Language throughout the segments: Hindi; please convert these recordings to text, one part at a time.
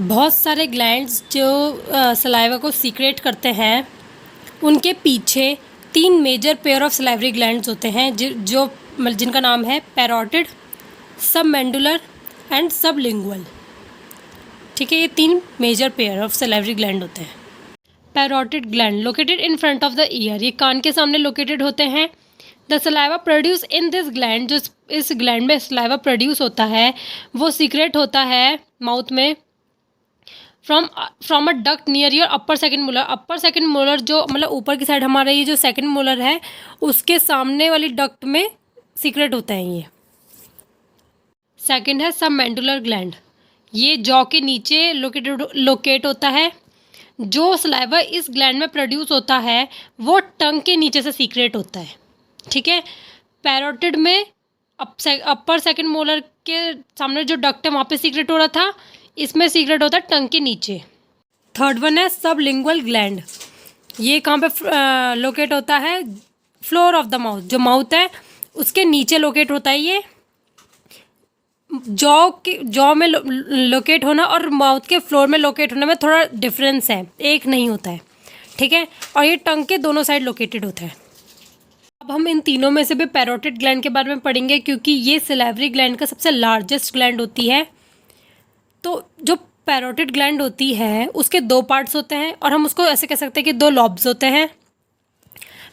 बहुत सारे ग्लैंड्स जो सलाइवा को सीक्रेट करते हैं, उनके पीछे 3 major pair of salivary glands होते हैं जो जिनका नाम है पैरोटिड, सबमेंडुलर एंड सबलिंगुअल। ठीक है, ये 3 major pair of salivary gland होते हैं। Parotid gland located in front of the ear, ये कान के सामने लोकेटेड होते हैं। The saliva produce in this gland, जो इस ग्लैंड में सलाइवा प्रोड्यूस होता है वो सीक्रेट होता है माउथ में from a duct near your upper second molar. Upper second molar जो मतलब ऊपर की साइड हमारा ये जो सेकंड मोलर है उसके सामने वाली डक्ट में सीक्रेट होता है ये। सेकंड है सबमेंडुलर ग्लैंड, ये जॉ के नीचे लोकेट होता है। जो सलाइवा इस ग्लैंड में प्रोड्यूस होता है वो टंग के नीचे से सीक्रेट होता है। ठीक है, पैरोटिड में अपर सेकंड मोलर के सामने जो डक्ट है वहाँ पे सीक्रेट हो रहा था, इसमें सीक्रेट होता है टंग के नीचे। थर्ड वन है सबलिंगुअल ग्लैंड, ये कहाँ पे लोकेट होता है? फ्लोर ऑफ द माउथ, जो माउथ है उसके नीचे लोकेट होता है ये। जॉ में लोकेट होना और माउथ के फ्लोर में लोकेट होने में थोड़ा डिफरेंस है, एक नहीं होता है। ठीक है, और ये टंग के दोनों साइड लोकेटेड होता है। अब हम इन तीनों में से भी पैरोटिड ग्लैंड के बारे में पढ़ेंगे क्योंकि ये सलाइवरी ग्लैंड का सबसे लार्जेस्ट ग्लैंड होती है। तो जो पैरोटिड ग्लैंड होती है उसके 2 पार्ट्स होते हैं और हम उसको ऐसे कह सकते हैं कि 2 लॉब्स होते हैं।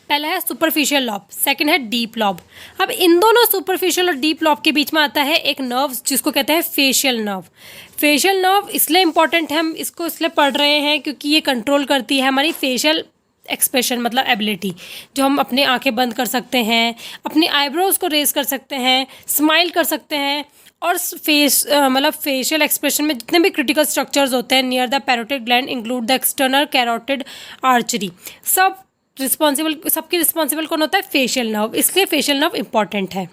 पहला है सुपरफिशियल लॉब, सेकंड है डीप लॉब। अब इन दोनों सुपरफिशियल और डीप लॉब के बीच में आता है एक नर्व जिसको कहते हैं फेशियल नर्व। फेशियल नर्व इसलिए इम्पॉर्टेंट है, हम इसको इसलिए पढ़ रहे हैं क्योंकि ये कंट्रोल करती है हमारी फेशियल एक्सप्रेशन, मतलब एबिलिटी। जो हम अपनी आंखें बंद कर सकते हैं, अपनी आईब्रोज को रेज कर सकते हैं, स्माइल कर सकते हैं, और मतलब फेशियल एक्सप्रेशन में जितने भी क्रिटिकल स्ट्रक्चर्स होते हैं near the parotid gland include the external carotid artery. सबकी रिस्पॉन्सिबल कौन होता है? फेशियल नर्व, इसलिए फेशियल नर्व इंपॉर्टेंट है।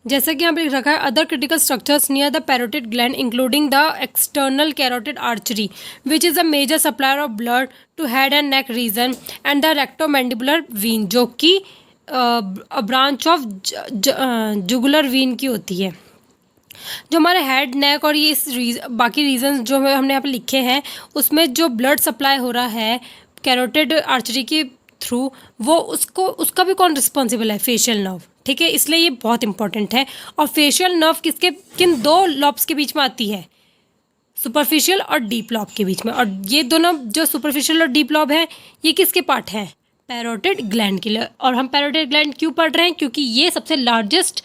जैसा कि यहाँ पे लिख रखा है, other critical structures near the parotid gland including the external carotid artery which is a major supplier of blood to head and neck region and the retromandibular vein, जो कि ब्रांच ऑफ जुगुलर वीन की होती है। जो हमारे हेड नेक और ये बाकी रीजन जो हमने यहाँ पे लिखे हैं उसमें जो ब्लड सप्लाई हो रहा है कैरोटिड आर्चरी के थ्रू, वो उसका भी कौन रिस्पॉन्सिबल है? Facial nerve. ठीक है, इसलिए ये बहुत इंपॉर्टेंट है। और फेशियल नर्व किन 2 लॉब्स के बीच में आती है? सुपरफिशियल और डीप लॉब के बीच में। और ये दोनों जो सुपरफिशियल और डीप लॉब है ये किसके पार्ट हैं? पैरोटिड ग्लैंड के लिए। और हम पैरोटिड ग्लैंड क्यों पढ़ रहे हैं? क्योंकि ये सबसे लार्जेस्ट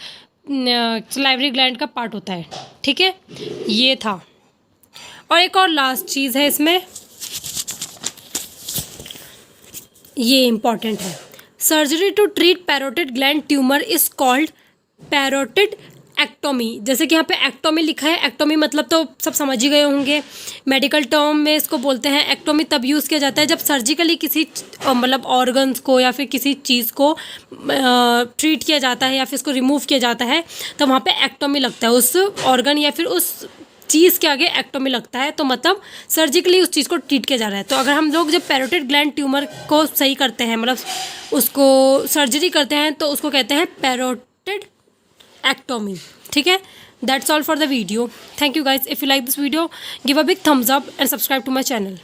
सलाइवरी ग्लैंड का पार्ट होता है। ठीक है, ये था। और एक और लास्ट चीज़ है इसमें, ये इम्पॉर्टेंट है। Surgery to treat parotid gland tumour is called parotidectomy. जैसे कि यहाँ पे एक्टोमी लिखा है, एक्टोमी मतलब तो सब समझ ही गए होंगे। मेडिकल टर्म में इसको बोलते हैं एक्टोमी, तब यूज़ किया जाता है जब सर्जिकली किसी मतलब ऑर्गन्स को या फिर किसी चीज़ को ट्रीट किया जाता है या फिर इसको रिमूव किया जाता है, तो वहाँ पे एक्टोमी लगता है। उस ऑर्गन या फिर उस चीज़ के आगे एक्टोमी लगता है, तो मतलब सर्जिकली उस चीज़ को ट्रीट किया जा रहा है। तो अगर हम लोग जब पैरोटिड ग्लैंड ट्यूमर को सही करते हैं, मतलब उसको सर्जरी करते हैं, तो उसको कहते हैं पैरोटिड एक्टोमी। ठीक है, that's all for the video. Thank you guys. If you like this video give a big thumbs up and subscribe to my channel.